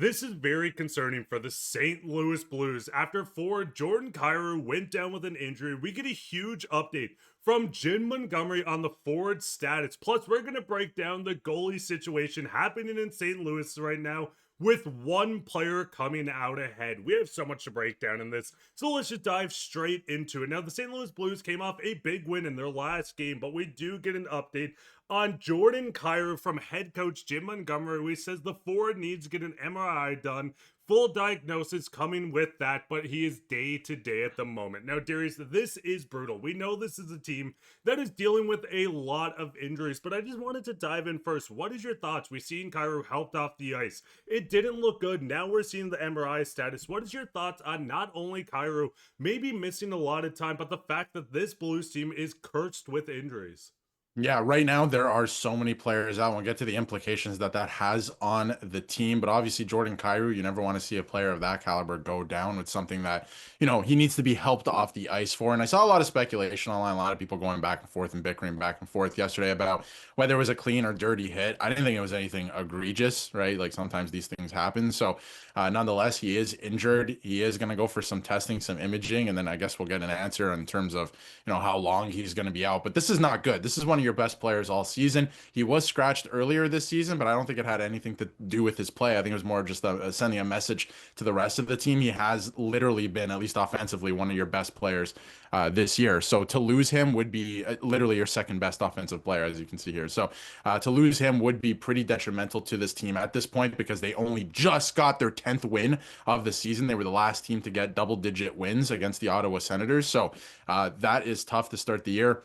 This is very concerning for the St. Louis Blues. After forward Jordan Kyrou went down with an injury, we get a huge update from Jim Montgomery on the forward status. Plus, we're going to break down the goalie situation happening in St. Louis right now with one player coming out ahead. We have so much to break down in this, so let's just dive straight into it. Now, the St. Louis Blues came off a big win in their last game, but we do get an update on Jordan Kyrou from head coach Jim Montgomery. He says the forward needs to get an MRI done. Full diagnosis coming with that, but he is day to day at the moment. Now, Darius, this is brutal. We know this is a team that is dealing with a lot of injuries, but I just wanted to dive in first. What is your thoughts? We've seen Kyrou helped off the ice. It didn't look good. Now we're seeing the MRI status. What is your thoughts on not only Kyrou maybe missing a lot of time, but the fact that this Blues team is cursed with injuries? Yeah, right now there are so many players out. We'll get to the implications that that has on the team, but obviously Jordan Kyrou, you never want to see a player of that caliber go down with something that, he needs to be helped off the ice for. And I saw a lot of speculation online, a lot of people going back and forth and bickering back and forth yesterday about whether it was a clean or dirty hit. I didn't think it was anything egregious, right? Like sometimes these things happen. So, nonetheless, he is injured. He is going to go for some testing, some imaging, and then I guess we'll get an answer in terms of, how long he's going to be out. But this is not good. This is one of your best players all season. He was scratched earlier this season, but I don't think it had anything to do with his play. I think it was more just sending a message to the rest of the team. He has literally been, at least offensively, one of your best players this year. So to lose him would be literally your second best offensive player, as you can see here. So to lose him would be pretty detrimental to this team at this point because they only just got their 10th win of the season. They were the last team to get double-digit wins against the Ottawa Senators. So that is tough to start the year.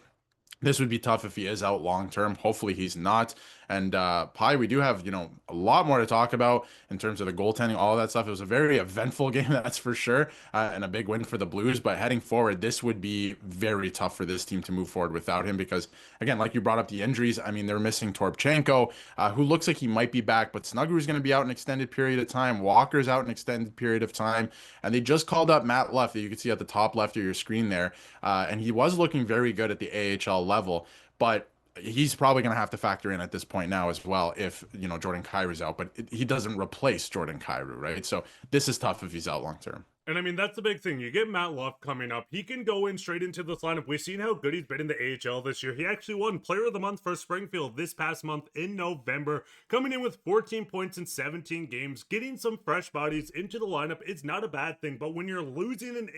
This would be tough if he is out long term. Hopefully he's not. And Pye, we do have, a lot more to talk about in terms of the goaltending, all of that stuff. It was a very eventful game, that's for sure, and a big win for the Blues. But heading forward, this would be very tough for this team to move forward without him because, again, like you brought up the injuries, I mean, they're missing Torpchenko, who looks like he might be back, but Snugger's going to be out an extended period of time. Walker's out an extended period of time. And they just called up Matt Luff that you can see at the top left of your screen there. And he was looking very good at the AHL level, but he's probably going to have to factor in at this point now as well if Jordan Kyrou's out, but he doesn't replace Jordan Kyrou, right? So this is tough if he's out long term. And I mean, that's the big thing. You get Matt Luff coming up. He can go in straight into this lineup. We've seen how good he's been in the AHL this year. He actually won Player of the Month for Springfield this past month in November, coming in with 14 points in 17 games. Getting some fresh bodies into the lineup is not a bad thing, but when you're losing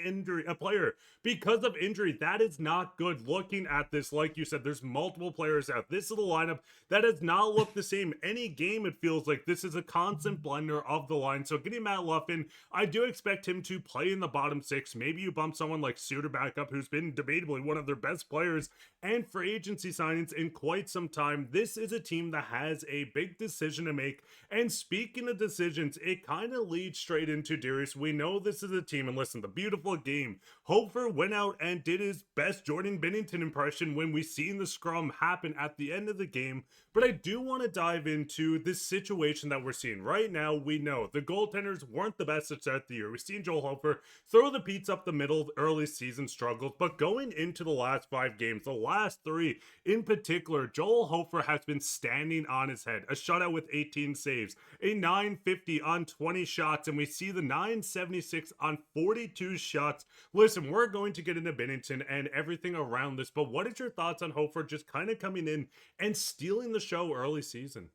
a player because of injury, that is not good. Looking at this, like you said, there's multiple players out. This is a lineup that has not looked the same. Any game, it feels like this is a constant blender of the line. So getting Matt Luff in, I do expect him to play in the bottom six. Maybe you bump someone like Suter back up, who's been debatably one of their best players and for agency signings in quite some time. This is a team that has a big decision to make. And speaking of decisions, it kind of leads straight into Darius. We know this is a team, and listen, the beautiful game. Hofer went out and did his best Jordan Binnington impression when we seen the scrum happen at the end of the game. But I do want to dive into this situation that we're seeing right now. We know the goaltenders weren't the best to start the year. We've seen Joel Hofer throw the Pete's up the middle, early season struggles, but going into the last 5 games, the last 3 in particular, Joel Hofer has been standing on his head. A shutout with 18 saves, a 950 on 20 shots, and we see the 976 on 42 shots. Listen, we're going to get into Binnington and everything around this, but what is your thoughts on Hofer just kind of coming in and stealing the show early season?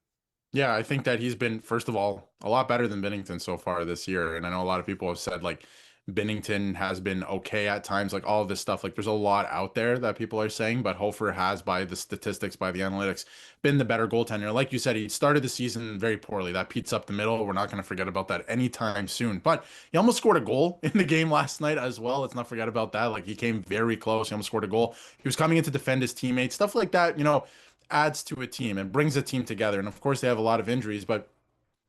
Yeah, I think that he's been, first of all, a lot better than Binnington so far this year. And I know a lot of people have said like Binnington has been okay at times, like all of this stuff. Like there's a lot out there that people are saying, but Hofer has, by the statistics, by the analytics, been the better goaltender. Like you said, he started the season very poorly. That Pete's up the middle. We're not going to forget about that anytime soon. But he almost scored a goal in the game last night as well. Let's not forget about that. Like he came very close. He almost scored a goal. He was coming in to defend his teammates, stuff like that, adds to a team and brings a team together. And of course, they have a lot of injuries, but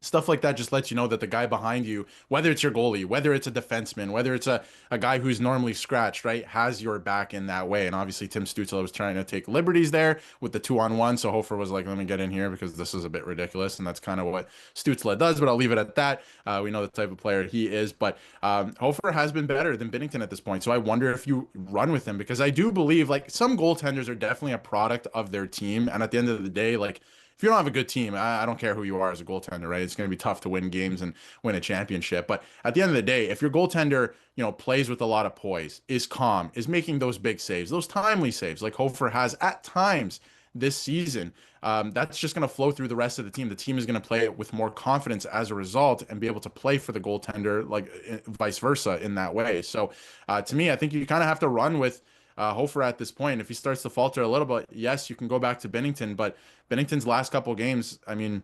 stuff like that just lets you know that the guy behind you, whether it's your goalie, whether it's a defenseman, whether it's a guy who's normally scratched, right, has your back in that way. And obviously, Tim Stützle was trying to take liberties there with the 2-on-1. So Hofer was like, let me get in here because this is a bit ridiculous. And that's kind of what Stützle does, but I'll leave it at that. We know the type of player he is, but Hofer has been better than Binnington at this point. So I wonder if you run with him because I do believe like some goaltenders are definitely a product of their team. And at the end of the day, like, if you don't have a good team, I don't care who you are as a goaltender, right? It's going to be tough to win games and win a championship. But at the end of the day, if your goaltender, plays with a lot of poise, is calm, is making those big saves, those timely saves like Hofer has at times this season, that's just going to flow through the rest of the team. The team is going to play it with more confidence as a result and be able to play for the goaltender, like vice versa in that way. So to me, I think you kind of have to run with Hofer at this point. If he starts to falter a little bit, yes, you can go back to Binnington, but Binnington's last couple games, I mean,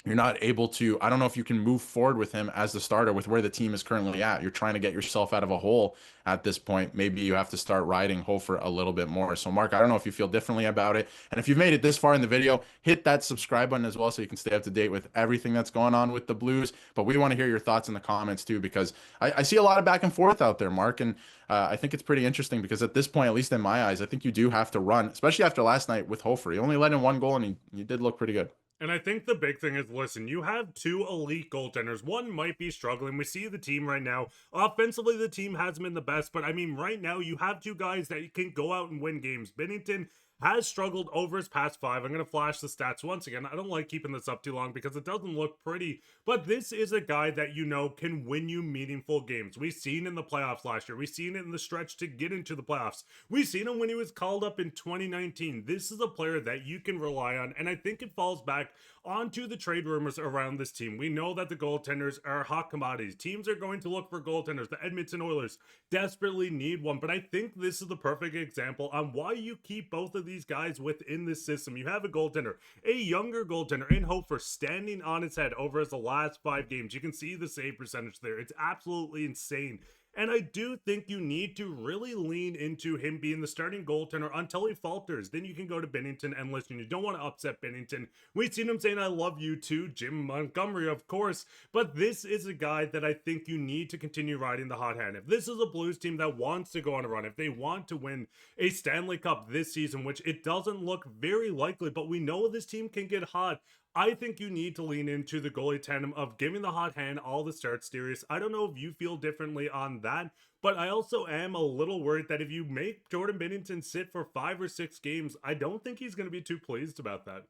you're not able to. I don't know if you can move forward with him as the starter with where the team is currently at. You're trying to get yourself out of a hole at this point. Maybe you have to start riding Hofer a little bit more. So, Mark, I don't know if you feel differently about it. And if you've made it this far in the video, hit that subscribe button as well so you can stay up to date with everything that's going on with the Blues. But we want to hear your thoughts in the comments too, because I see a lot of back and forth out there, Mark. And I think it's pretty interesting because at this point, at least in my eyes, I think you do have to run, especially after last night with Hofer. He only let in one goal and he did look pretty good. And I think the big thing is, listen, you have two elite goaltenders. One might be struggling. We see the team right now. Offensively, the team hasn't been the best, but I mean, right now, you have two guys that can go out and win games. Binnington has struggled over his past 5. I'm going to flash the stats once again. I don't like keeping this up too long because it doesn't look pretty, but this is a guy that can win you meaningful games. We've seen in the playoffs last year. We've seen it in the stretch to get into the playoffs. We've seen him when he was called up in 2019. This is a player that you can rely on, and I think it falls back onto the trade rumors around this team. We know that the goaltenders are hot commodities. Teams are going to look for goaltenders. The Edmonton Oilers desperately need one, but I think this is the perfect example on why you keep both of these guys within this system. You have a goaltender, a younger goaltender in Hofer, standing on his head over his last 5 games. You can see the save percentage there. It's absolutely insane. And I do think you need to really lean into him being the starting goaltender until he falters. Then you can go to Binnington, and listen, you don't want to upset Binnington. We've seen him saying, "I love you too," Jim Montgomery, of course. But this is a guy that I think you need to continue riding the hot hand. If this is a Blues team that wants to go on a run, if they want to win a Stanley Cup this season, which it doesn't look very likely, but we know this team can get hot, I think you need to lean into the goalie tandem of giving the hot hand all the starts, Darius. I don't know if you feel differently on that, but I also am a little worried that if you make Jordan Binnington sit for 5 or 6 games, I don't think he's going to be too pleased about that.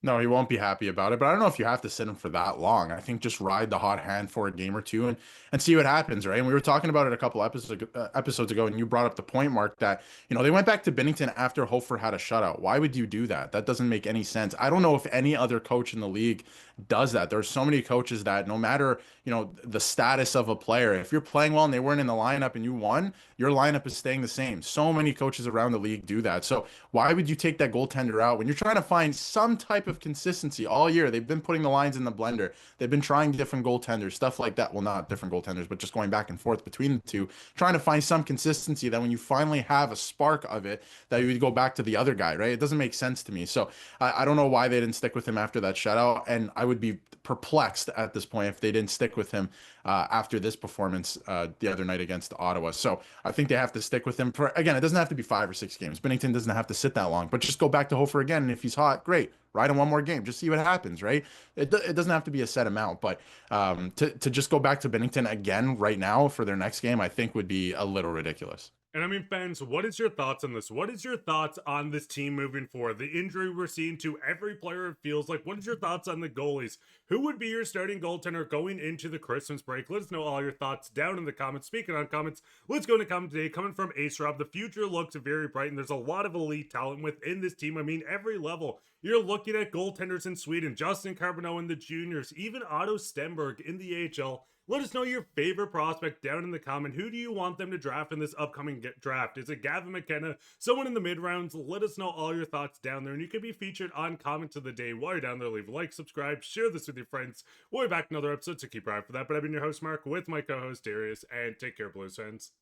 No, he won't be happy about it, but I don't know if you have to sit him for that long. I think just ride the hot hand for a game or two and see what happens, right? And we were talking about it a couple episodes ago, and you brought up the point, Mark, that they went back to Binnington after Hofer had a shutout. Why would you do that? That doesn't make any sense. I don't know if any other coach in the league does that. There's so many coaches that no matter the status of a player, if you're playing well and they weren't in the lineup and you won, your lineup is staying the same. So many coaches around the league do that. So why would you take that goaltender out when you're trying to find some type of consistency all year? They've been putting the lines in the blender. They've been trying different goaltenders, stuff like that. Well, not different goaltenders, but just going back and forth between the two, trying to find some consistency that when you finally have a spark of it, that you would go back to the other guy, right? It doesn't make sense to me. So I don't know why they didn't stick with him after that shutout. And I would be perplexed at this point if they didn't stick with him after this performance the other night against Ottawa. So I think they have to stick with him for, again, it doesn't have to be 5 or 6 games. Binnington doesn't have to sit that long, but just go back to Hofer again. And if he's hot, great. Ride him one more game. Just see what happens, right? It doesn't have to be a set amount, but to just go back to Binnington again right now for their next game, I think would be a little ridiculous. And I mean, fans, what is your thoughts on this? What is your thoughts on this team moving forward? The injury we're seeing to every player, it feels like. What is your thoughts on the goalies? Who would be your starting goaltender going into the Christmas break? Let us know all your thoughts down in the comments. Speaking on comments, let's go into comment today. Coming from Ace Rob, the future looks very bright, and there's a lot of elite talent within this team. I mean, every level. You're looking at goaltenders in Sweden, Justin Carbonneau in the juniors, even Otto Stenberg in the AHL. Let us know your favorite prospect down in the comment. Who do you want them to draft in this upcoming draft? Is it Gavin McKenna? Someone in the mid-rounds? Let us know all your thoughts down there, and you can be featured on Comment of the Day. While you're down there, leave a like, subscribe, share this with your friends. We'll be back in another episode, so keep your eye for that. But I've been your host, Mark, with my co-host, Darius, and take care, Blues fans.